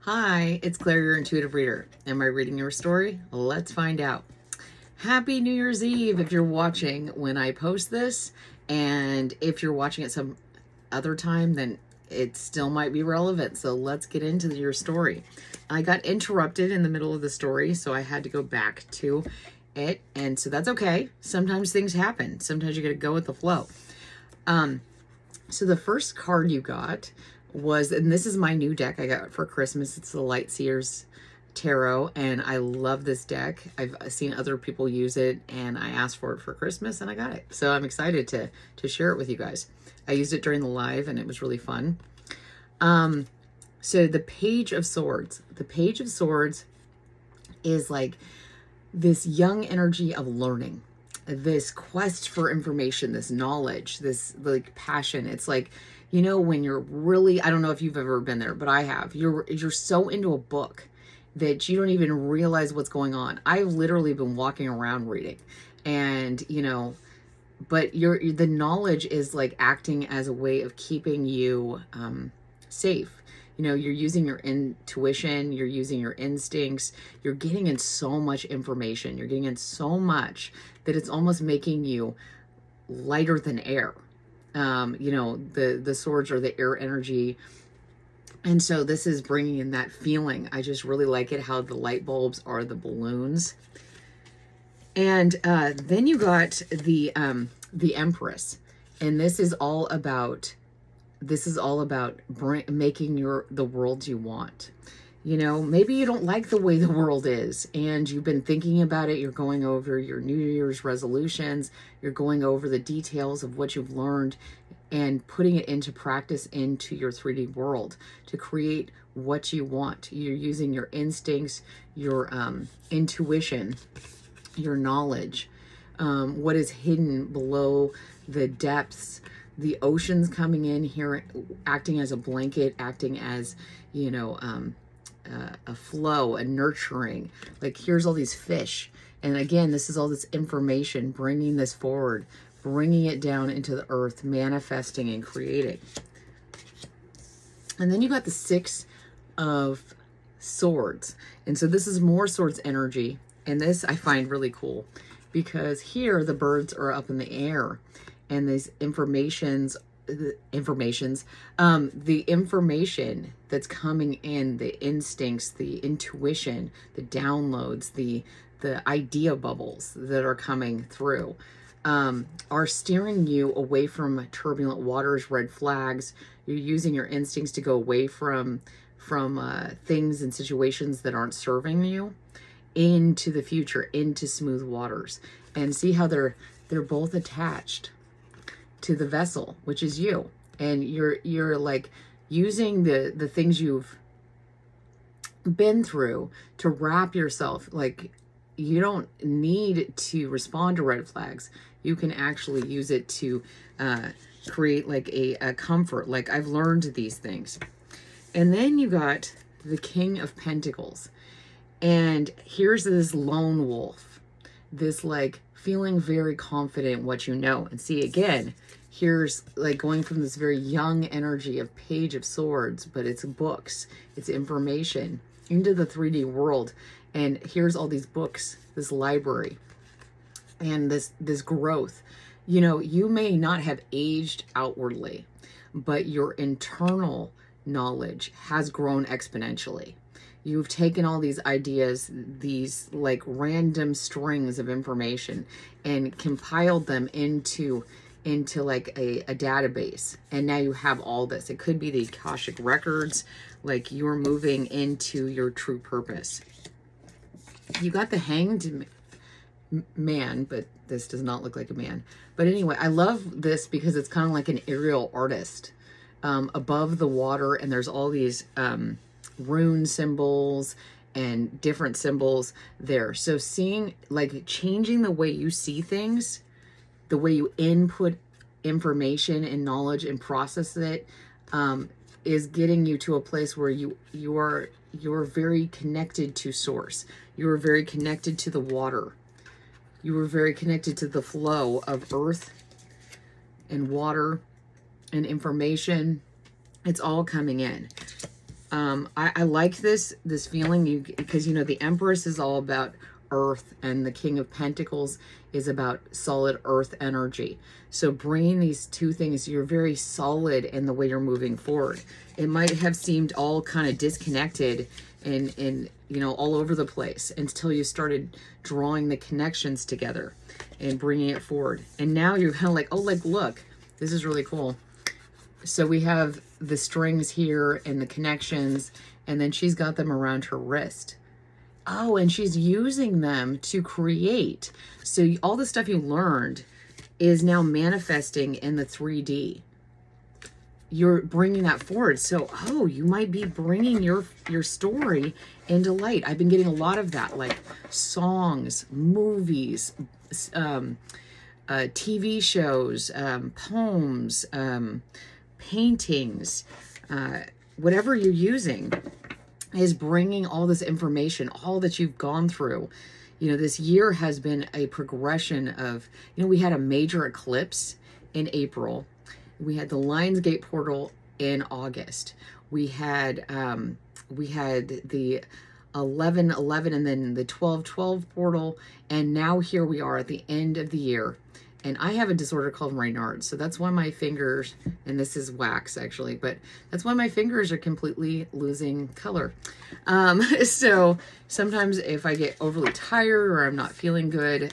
Hi, it's Claire, your intuitive reader. Am I reading your story? Let's find out. Happy New Year's Eve if you're watching when I post this. And if you're watching it some other time, then it still might be relevant. So let's get into your story. I got interrupted in the middle of the story, so I had to go back to it. And so that's okay. Sometimes things happen. Sometimes you got to go with the flow. So the first card you got was, and this is my new deck I got for Christmas. It's the Light Seers Tarot, and I love this deck. I've seen other people use it, and I asked for it for Christmas, and I got it. So I'm excited to share it with you guys. I used it during the live, and it was really fun. So the Page of Swords. The Page of Swords is like this young energy of learning, this quest for information, this knowledge, this like passion. It's like, you know, when you're really, I don't know if you've ever been there, but I have. You're so into a book that you don't even realize what's going on. I've literally been walking around reading, and you know, but the knowledge is like acting as a way of keeping you safe. You know, you're using your intuition, you're using your instincts, you're getting in so much information, you're getting in so much that it's almost making you lighter than air. You know, the swords are the air energy. And so this is bringing in that feeling. I just really like it, how the light bulbs are the balloons. And then you got the Empress. And this is all about making the world you want. You know, maybe you don't like the way the world is, and you've been thinking about it. You're going over your New Year's resolutions. You're going over the details of what you've learned and putting it into practice into your 3D world to create what you want. You're using your instincts, your intuition, your knowledge, what is hidden below the depths, the oceans coming in here, acting as a blanket, acting as, you know, a flow, a nurturing. Like, here's all these fish. And again, this is all this information, bringing this forward, bringing it down into the earth, manifesting and creating. And then you got the Six of Swords. And so this is more swords energy. And this I find really cool because here the birds are up in the air, and these the information that's coming in, the instincts, the intuition, the downloads, the idea bubbles that are coming through, are steering you away from turbulent waters, red flags. You're using your instincts to go away from things and situations that aren't serving you, into the future, into smooth waters. And see how they're both attached to the vessel, which is you. And you're like using the things you've been through to wrap yourself. Like, you don't need to respond to red flags. You can actually use it to create like a comfort. Like, I've learned these things. And then you got the King of Pentacles. And here's this lone wolf, this like feeling very confident in what you know. And see, again, here's like going from this very young energy of Page of Swords, but it's books, it's information, into the 3D world. And here's all these books, this library, and this growth. You know, you may not have aged outwardly, but your internal knowledge has grown exponentially. You've taken all these ideas, these like random strings of information, and compiled them into like a database. And now you have all this. It could be the Akashic records, like you're moving into your true purpose. You got the Hanged Man, but this does not look like a man. But anyway, I love this because it's kind of like an aerial artist above the water, and there's all these rune symbols and different symbols there. So seeing, like, changing the way you see things, the way you input information and knowledge and process it, is getting you to a place where you're very connected to source. You're very connected to the water. You were very connected to the flow of earth and water and information. It's all coming in. I like this feeling, because you know the Empress is all about earth, and the King of Pentacles is about solid earth energy. So bringing these two things, you're very solid in the way you're moving forward. It might have seemed all kind of disconnected and you know, all over the place until you started drawing the connections together and bringing it forward. And now you're kind of like, oh, like, look, this is really cool. So we have the strings here and the connections, and then she's got them around her wrist. Oh, and she's using them to create. So all the stuff you learned is now manifesting in the 3D. You're bringing that forward. So, oh, you might be bringing your story into light. I've been getting a lot of that, like songs, movies, TV shows, poems, paintings, whatever you're using is bringing all this information, all that you've gone through. You know, this year has been a progression of, you know, we had a major eclipse in April. We had the Lionsgate portal in August. We had the 11/11 and then the 12/12 portal. And now here we are at the end of the year. And I have a disorder called Raynaud's. So that's why my fingers, and this is wax actually, but that's why my fingers are completely losing color. So sometimes if I get overly tired or I'm not feeling good,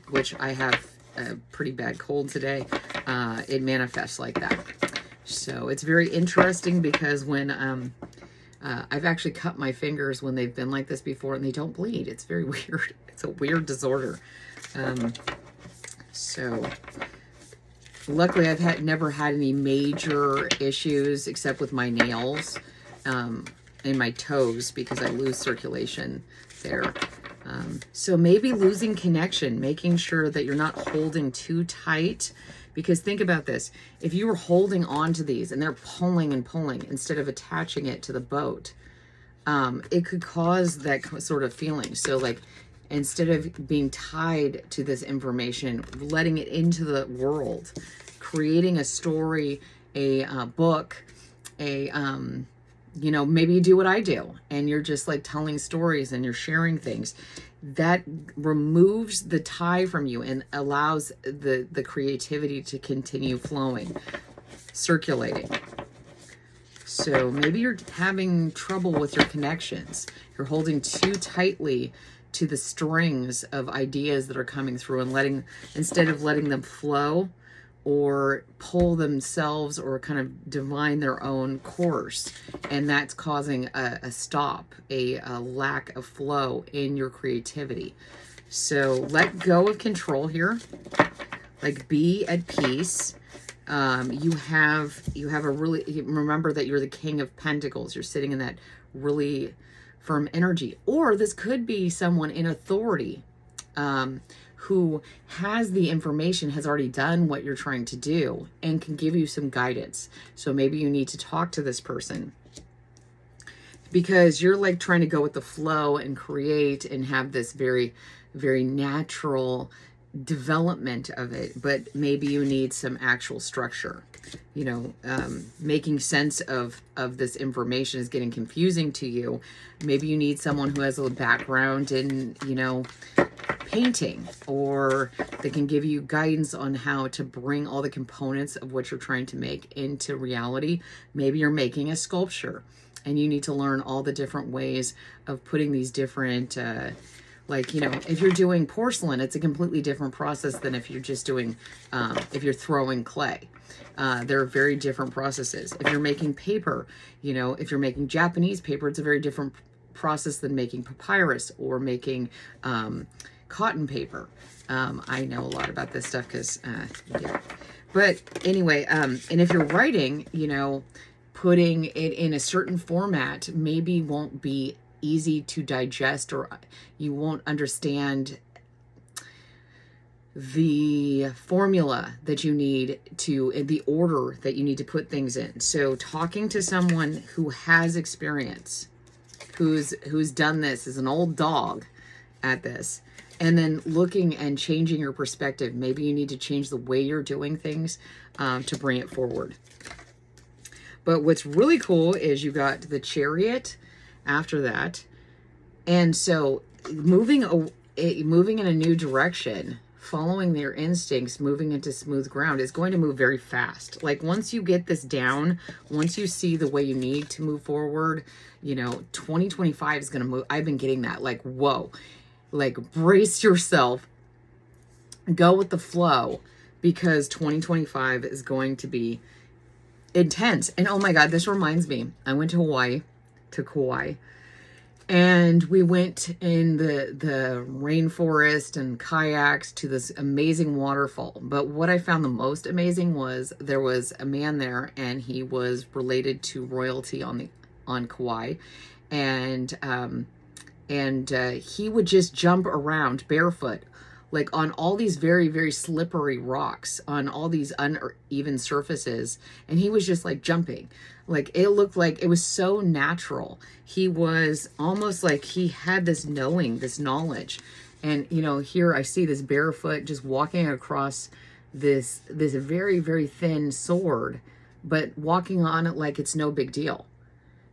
which I have a pretty bad cold today, it manifests like that. So it's very interesting because when I've actually cut my fingers when they've been like this before and they don't bleed. It's very weird. It's a weird disorder. So luckily I've never had any major issues except with my nails and my toes because I lose circulation there. So maybe losing connection, making sure that you're not holding too tight, because think about this. If you were holding on to these and they're pulling and pulling instead of attaching it to the boat, it could cause that sort of feeling. So like, instead of being tied to this information, letting it into the world, creating a story, a book, you know, maybe you do what I do and you're just like telling stories and you're sharing things. That removes the tie from you and allows the creativity to continue flowing, circulating. So maybe you're having trouble with your connections. You're holding too tightly to the strings of ideas that are coming through and instead of letting them flow or pull themselves or kind of divine their own course. And that's causing a stop, a lack of flow in your creativity. So let go of control here. Like, be at peace. You have a really, remember that you're the King of Pentacles. You're sitting in that really firm energy. Or this could be someone in authority who has the information, has already done what you're trying to do, and can give you some guidance. So maybe you need to talk to this person because you're like trying to go with the flow and create and have this very, very natural development of it, but maybe you need some actual structure. You know, making sense of this information is getting confusing to you. Maybe you need someone who has a background in, you know, painting, or they can give you guidance on how to bring all the components of what you're trying to make into reality. Maybe you're making a sculpture and you need to learn all the different ways of putting these different like, you know, if you're doing porcelain, it's a completely different process than if you're just doing, if you're throwing clay. There are very different processes. If you're making paper, you know, if you're making Japanese paper, it's a very different process than making papyrus or making cotton paper. I know a lot about this stuff because, yeah. But anyway, and if you're writing, you know, putting it in a certain format maybe won't be easy to digest, or you won't understand the formula that you need to, the order that you need to put things in. So talking to someone who has experience, who's done this, is an old dog at this, and then looking and changing your perspective. Maybe you need to change the way you're doing things to bring it forward. But what's really cool is you got the Chariot after that. And so moving in a new direction, following their instincts, moving into smooth ground is going to move very fast. Like once you get this down, once you see the way you need to move forward, 2025 is going to move. I've been getting that, like, whoa, like brace yourself, go with the flow, because 2025 is going to be intense. And oh my God, this reminds me, I went to Hawaii, to Kauai, and we went in the rainforest and kayaks to this amazing waterfall. But what I found the most amazing was there was a man there, and he was related to royalty on Kauai, and he would just jump around barefoot, like on all these very, very slippery rocks, on all these uneven surfaces. And he was just like jumping. Like it looked like it was so natural. He was almost like he had this knowing, this knowledge. And, here I see this barefoot just walking across this very, very thin sword, but walking on it like it's no big deal,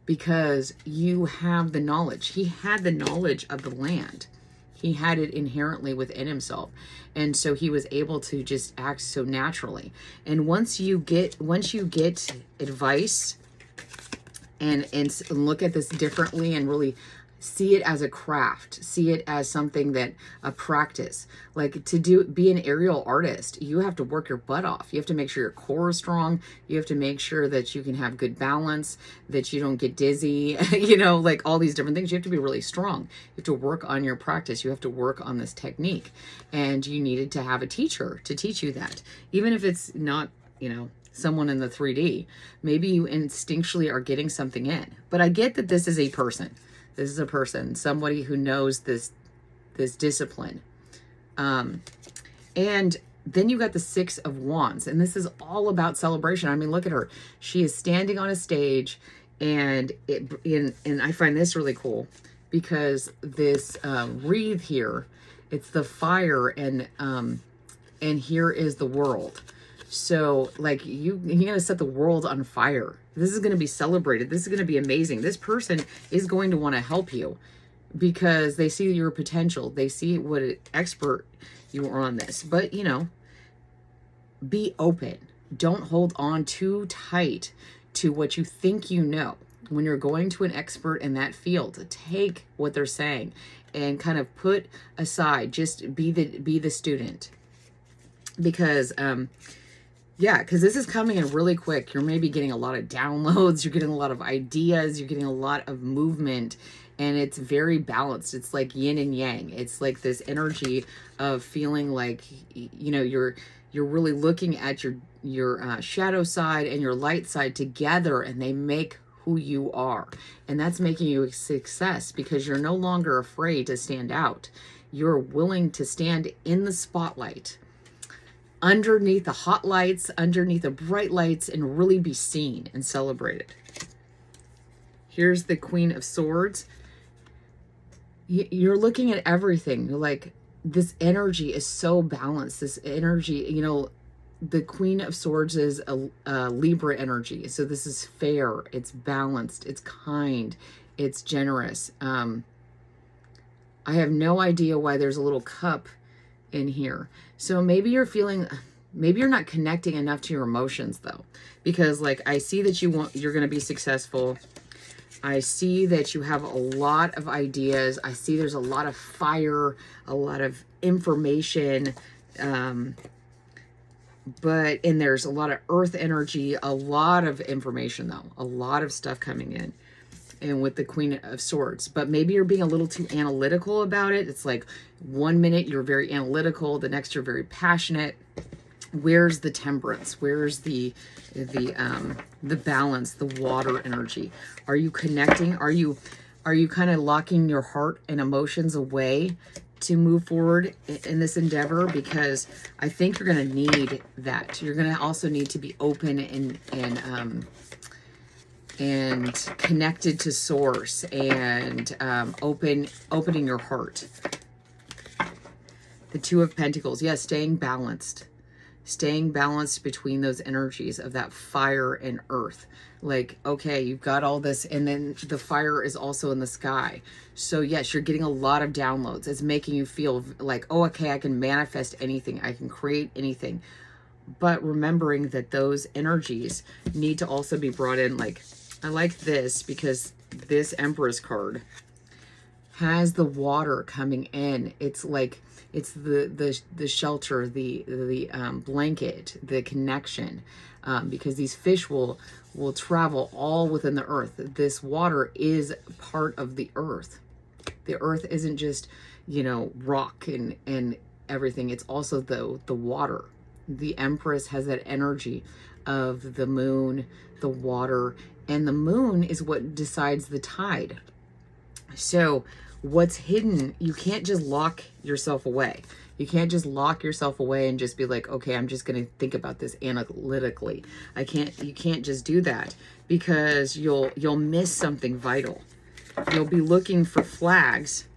because you have the knowledge. He had the knowledge of the land. He had it inherently within himself. And so he was able to just act so naturally. And once you get advice and look at this differently and really see it as a craft, see it as something that a practice, like be an aerial artist, you have to work your butt off. You have to make sure your core is strong. You have to make sure that you can have good balance, that you don't get dizzy, like all these different things. You have to be really strong. You have to work on your practice. You have to work on this technique, and you needed to have a teacher to teach you that, even if it's not, someone in the 3D. Maybe you instinctually are getting something in. But I get that this is a person. This is a person, somebody who knows this discipline. And then you got the 6 of Wands, and this is all about celebration. I mean, look at her. She is standing on a stage, and I find this really cool, because this wreath here, it's the fire, and here is the world. So like you're going to set the world on fire. This is going to be celebrated. This is going to be amazing. This person is going to want to help you because they see your potential. They see what an expert you are on this. But, be open. Don't hold on too tight to what you think you know. When you're going to an expert in that field, take what they're saying and kind of put aside, just be the student. Because, because this is coming in really quick. You're maybe getting a lot of downloads. You're getting a lot of ideas. You're getting a lot of movement. And it's very balanced. It's like yin and yang. It's like this energy of feeling like, you're really looking at your shadow side and your light side together, and they make who you are. And that's making you a success, because you're no longer afraid to stand out. You're willing to stand in the spotlight, underneath the hot lights, underneath the bright lights, and really be seen and celebrated. Here's the Queen of Swords. You're looking at everything. You're like, this energy is so balanced. This energy, the Queen of Swords is a Libra energy. So this is fair. It's balanced. It's kind. It's generous. I have no idea why there's a little cup in here. So maybe you're not connecting enough to your emotions, though, because like I see that you're going to be successful. I see that you have a lot of ideas. I see there's a lot of fire, a lot of information, and there's a lot of earth energy, a lot of information, though, a lot of stuff coming in. And with the Queen of Swords, but maybe you're being a little too analytical about it. It's like 1 minute you're very analytical, the next you're very passionate. Where's the temperance? Where's the balance, the water energy? Are you connecting? Are you kind of locking your heart and emotions away to move forward in this endeavor? Because I think you're going to need that. You're going to also need to be open and connected to source, and opening your heart. The Two of Pentacles. Yes, staying balanced. staying balanced between those energies of that fire and earth. Like, okay, you've got all this, and then the fire is also in the sky. So yes, you're getting a lot of downloads. It's making you feel like, oh, okay, I can manifest anything. I can create anything. But remembering that those energies need to also be brought in. Like, I like this because this Empress card has the water coming in. It's like, it's the shelter, the blanket, the connection, because these fish will travel all within the earth. This water is part of the earth. The earth isn't just, you know, rock and everything. It's also the water. The Empress has that energy of the moon, the water, and the moon is what decides the tide. So what's hidden, you can't just lock yourself away. You can't just lock yourself away and just be like, okay, I'm just going to think about this analytically. You can't just do that, because you'll miss something vital. You'll be looking for flags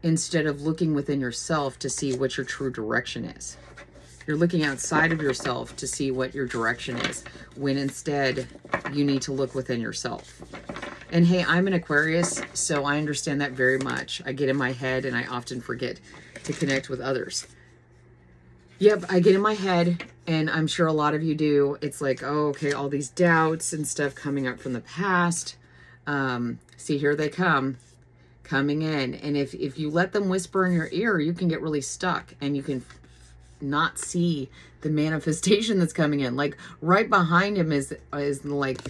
instead of looking within yourself to see what your true direction is. You're looking outside of yourself to see what your direction is, when instead you need to look within yourself. And hey, I'm an Aquarius, so I understand that very much. I get in my head and I often forget to connect with others. Yep, I get in my head, and I'm sure a lot of you do. It's like, oh, okay, all these doubts and stuff coming up from the past. See, here they coming in. And if you let them whisper in your ear, you can get really stuck, and you can not see the manifestation that's coming in. Like, right behind him is like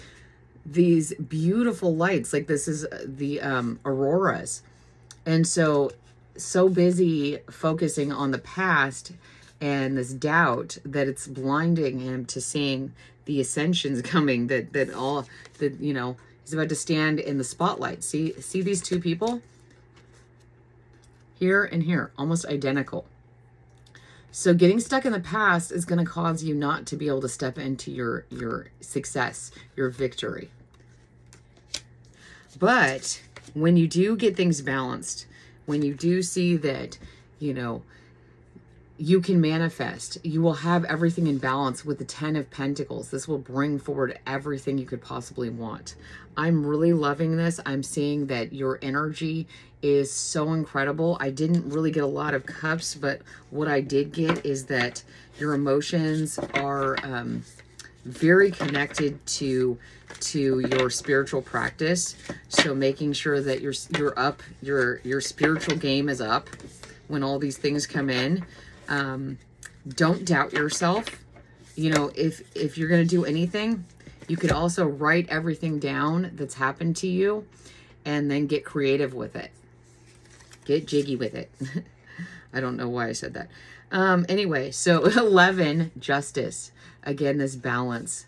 these beautiful lights. Like, this is the auroras. And so busy focusing on the past and this doubt that it's blinding him to seeing the ascensions coming, that you know, he's about to stand in the spotlight. See these two people here and here, almost identical. So getting stuck in the past is going to cause you not to be able to step into your success, your victory. But when you do get things balanced, when you do see that, you know, you can manifest, you will have everything in balance with the 10 of Pentacles. This will bring forward everything you could possibly want. I'm really loving this. I'm seeing that your energy is so incredible. I didn't really get a lot of cups, but what I did get is that your emotions are very connected to your spiritual practice. So making sure that you're up, your spiritual game is up when all these things come in. Don't doubt yourself. You know, if you're going to do anything, you could also write everything down that's happened to you and then get creative with it. Get jiggy with it. I don't know why I said that. Anyway, so 11, justice. Again, this balance,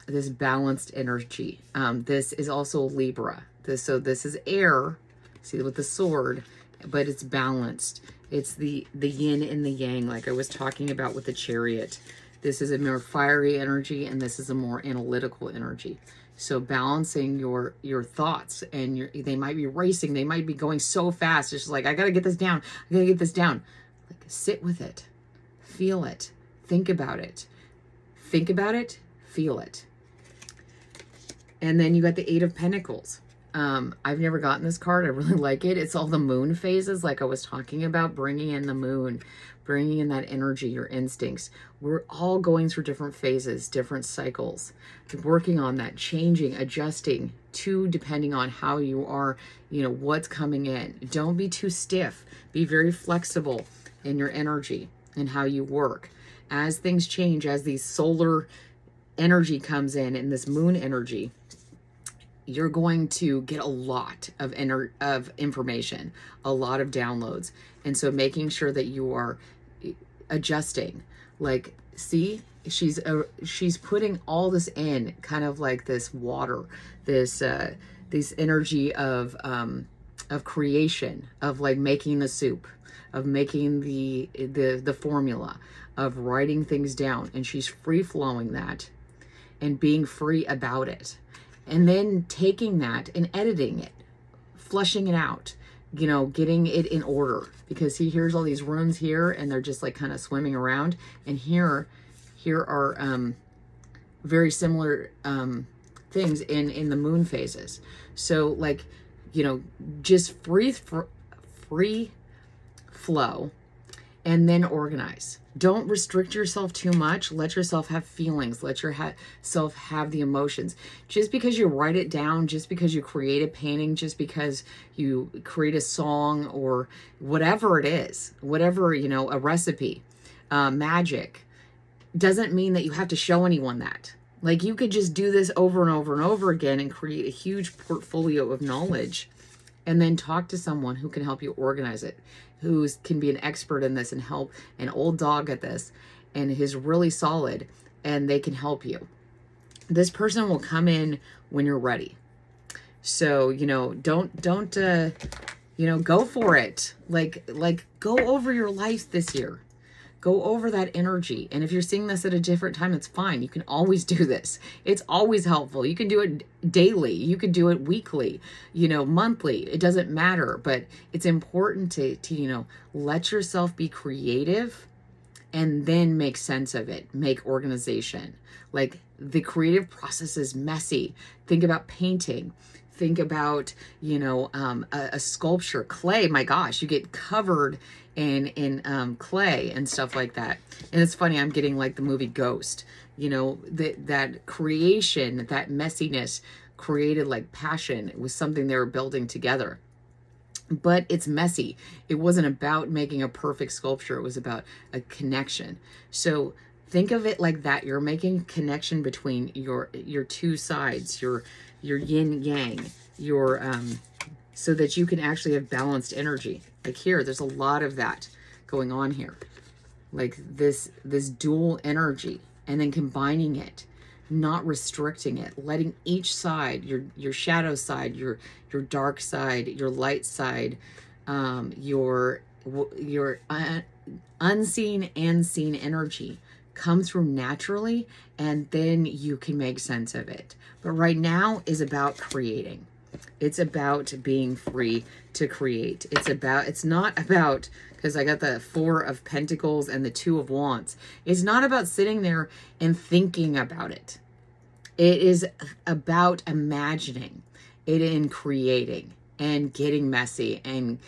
this balanced energy. This is also Libra. So this is air, see, with the sword, but it's balanced. It's the yin and the yang, like I was talking about with the chariot. This is a more fiery energy, and this is a more analytical energy. So balancing your thoughts, and they might be racing, they might be going so fast. It's just like, I gotta get this down. I gotta get this down. Like, sit with it, feel it, think about it, feel it. And then you got the 8 of Pentacles. I've never gotten this card. I really like it. It's all the moon phases, like I was talking about, bringing in the moon, bringing in that energy, your instincts. We're all going through different phases, different cycles, working on that, changing, adjusting to depending on how you are, you know, what's coming in. Don't be too stiff. Be very flexible in your energy and how you work. As things change, as these solar energy comes in and this moon energy, you're going to get a lot of information, a lot of downloads. And so making sure that you are adjusting, like, see, she's putting all this in, kind of like this water, this energy of creation, of like making the soup, of making the formula, of writing things down. And she's free flowing that and being free about it. And then taking that and editing it, flushing it out, you know, getting it in order, because he hears all these runes here and they're just like kind of swimming around. And here are very similar things in the moon phases. So like, you know, just free flow, and then organize. Don't restrict yourself too much. Let yourself have feelings. Let yourself have the emotions. Just because you write it down, just because you create a painting, just because you create a song or whatever it is, whatever, you know, a recipe, magic, doesn't mean that you have to show anyone that. Like, you could just do this over and over and over again and create a huge portfolio of knowledge, and then talk to someone who can help you organize it, who can be an expert in this and help, an old dog at this, and is really solid, and they can help you. This person will come in when you're ready. So, you know, don't you know, go for it. Like go over your life this year. Go over that energy. And if you're seeing this at a different time, it's fine. You can always do this. It's always helpful. You can do it daily. You can do it weekly, you know, monthly. It doesn't matter. But it's important to you know, let yourself be creative and then make sense of it. Make organization. Like, the creative process is messy. Think about painting. Think about, you know, a sculpture, clay. My gosh, you get covered in clay and stuff like that. And it's funny, I'm getting like the movie Ghost. You know, that creation, that messiness created like passion. It was something they were building together. But it's messy. It wasn't about making a perfect sculpture. It was about a connection. So think of it like that. You're making connection between your two sides, your yin yang, your so that you can actually have balanced energy. Like here, there's a lot of that going on here. Like this dual energy, and then combining it, not restricting it, letting each side, your shadow side, your dark side, your light side, your unseen and seen energy come through naturally, and then you can make sense of it. But right now is about creating. It's about being free to create. It's not about, because I got the 4 of Pentacles and the 2 of Wands. It's not about sitting there and thinking about it. It is about imagining it and creating and getting messy and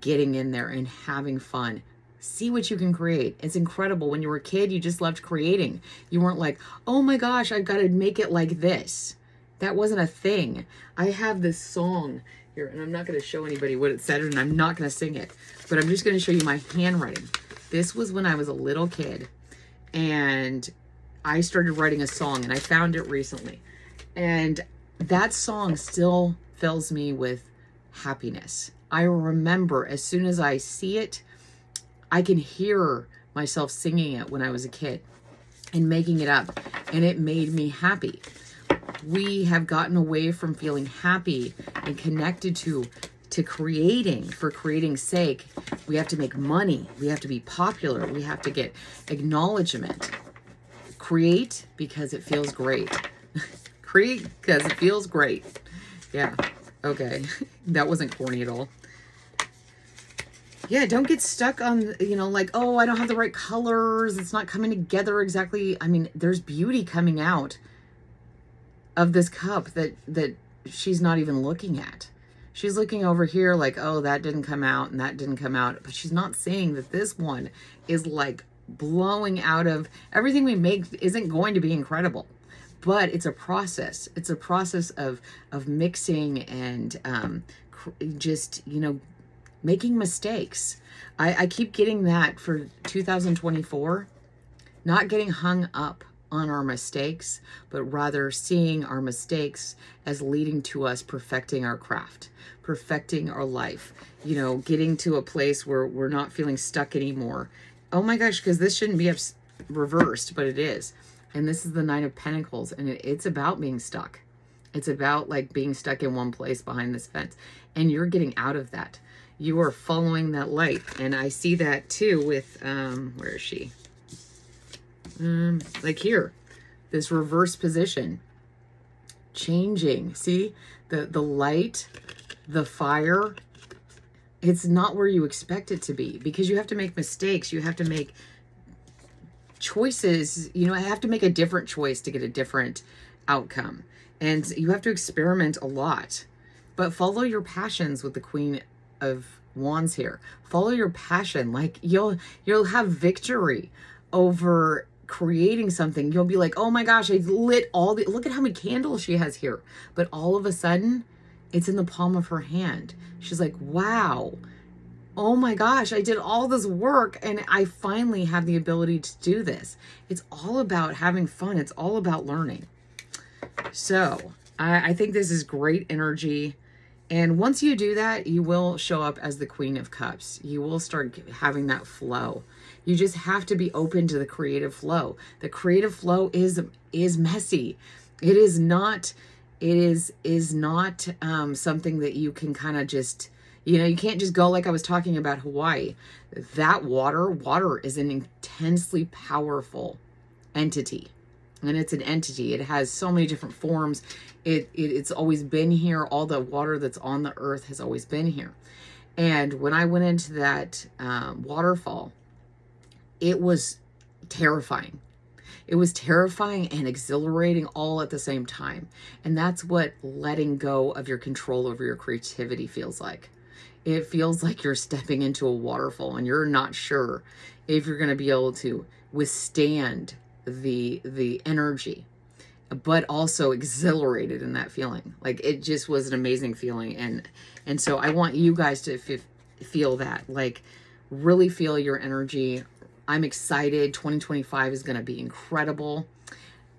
getting in there and having fun. See what you can create. It's incredible. When you were a kid, you just loved creating. You weren't like, oh my gosh, I've got to make it like this. That wasn't a thing. I have this song here, and I'm not going to show anybody what it said, and I'm not going to sing it, but I'm just going to show you my handwriting. This was when I was a little kid, and I started writing a song, and I found it recently. And that song still fills me with happiness. I remember as soon as I see it, I can hear myself singing it when I was a kid and making it up, and it made me happy. We have gotten away from feeling happy and connected to creating for creating's sake. We have to make money. We have to be popular. We have to get acknowledgement. Create because it feels great. Create because it feels great. Yeah. Okay. That wasn't corny at all. Yeah, don't get stuck on, you know, like, oh, I don't have the right colors. It's not coming together exactly. I mean, there's beauty coming out of this cup that she's not even looking at. She's looking over here like, oh, that didn't come out and that didn't come out. But she's not seeing that this one is like blowing out of everything we make isn't going to be incredible. But it's a process. It's a process of mixing and just, you know, making mistakes. I keep getting that for 2024, not getting hung up on our mistakes, but rather seeing our mistakes as leading to us perfecting our craft, perfecting our life, you know, getting to a place where we're not feeling stuck anymore. Oh my gosh, because this shouldn't be reversed, but it is. And this is the 9 of Pentacles, and it's about being stuck. It's about like being stuck in one place behind this fence, and you're getting out of that. You are following that light. And I see that too with, where is she? Like here, this reverse position, changing. See the light, the fire It's not where you expect it to be, because you have to make mistakes. You have to make choices. You know, I have to make a different choice to get a different outcome. And you have to experiment a lot. But follow your passions with the Queen of Wands here. Follow your passion. Like you'll have victory over creating something. You'll be like, oh my gosh, I lit all the, look at how many candles she has here. But all of a sudden, it's in the palm of her hand. She's like, wow, oh my gosh, I did all this work and I finally have the ability to do this. It's all about having fun. It's all about learning. So I think this is great energy. And once you do that, you will show up as the Queen of Cups. You will start having that flow. You just have to be open to the creative flow. The creative flow is messy. It is not something that you can kind of just, you know, you can't just go like I was talking about Hawaii. That water is an intensely powerful entity. And it's an entity. It has so many different forms. It's always been here. All the water that's on the earth has always been here. And when I went into that waterfall, it was terrifying. It was terrifying and exhilarating all at the same time. And that's what letting go of your control over your creativity feels like. It feels like you're stepping into a waterfall and you're not sure if you're going to be able to withstand the energy, but also exhilarated in that feeling. Like it just was an amazing feeling. And so I want you guys to feel that, like really feel your energy. I'm excited. 2025 is going to be incredible,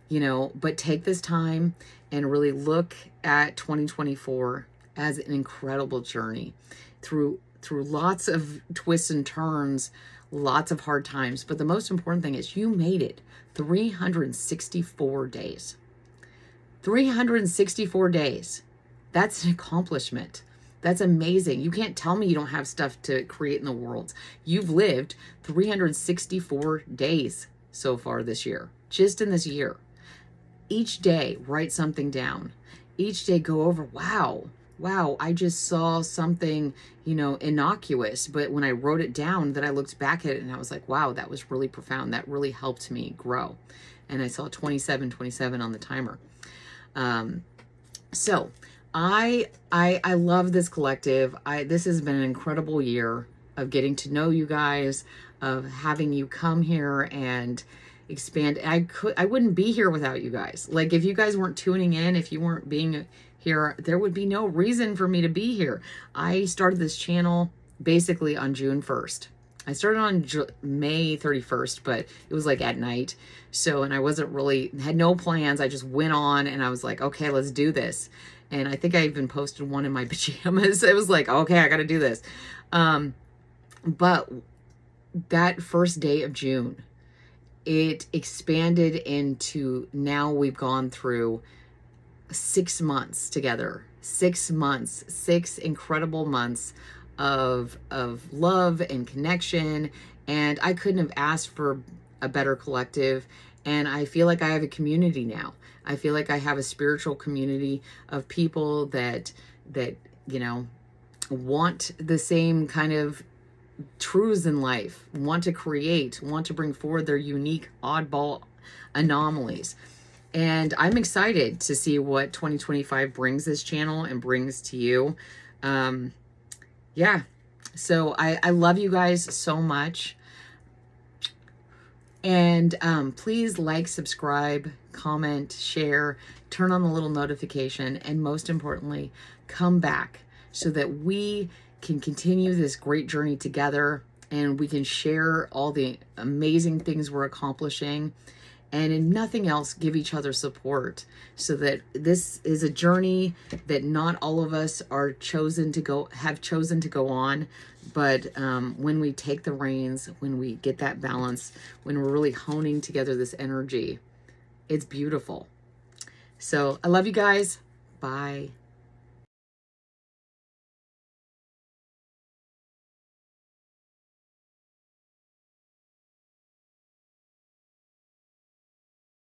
you know, but take this time and really look at 2024 as an incredible journey through lots of twists and turns, lots of hard times. But the most important thing is you made it 364 days. 364 days. That's an accomplishment. That's amazing. You can't tell me you don't have stuff to create in the world. You've lived 364 days so far this year, just in this year. Each day, write something down. Each day, go over, wow, I just saw something, you know, innocuous. But when I wrote it down, then I looked back at it and I was like, wow, that was really profound. That really helped me grow. And I saw 27 on the timer. So I love this collective. This has been an incredible year of getting to know you guys, of having you come here and expand. I wouldn't be here without you guys. Like if you guys weren't tuning in, if you weren't being here, there would be no reason for me to be here. I started this channel basically on June 1st. I started on May 31st, but it was like at night. So, and I had no plans. I just went on and I was like, okay, let's do this. And I think I even posted one in my pajamas. It was like, okay, I got to do this. But that first day of June, it expanded into, now we've gone through 6 months together. 6 months, 6 incredible months of love and connection. And I couldn't have asked for a better collective. And I feel like I have a community now. I feel like I have a spiritual community of people that, you know, want the same kind of truths in life, want to create, want to bring forward their unique oddball anomalies. And I'm excited to see what 2025 brings this channel and brings to you. Yeah. So I love you guys so much. And please like, subscribe, comment, share, turn on the little notification, and most importantly, come back so that we can continue this great journey together and we can share all the amazing things we're accomplishing. And in nothing else, give each other support so that this is a journey that not all of us have chosen to go on. But when we take the reins, when we get that balance, when we're really honing together this energy, it's beautiful. So I love you guys. Bye.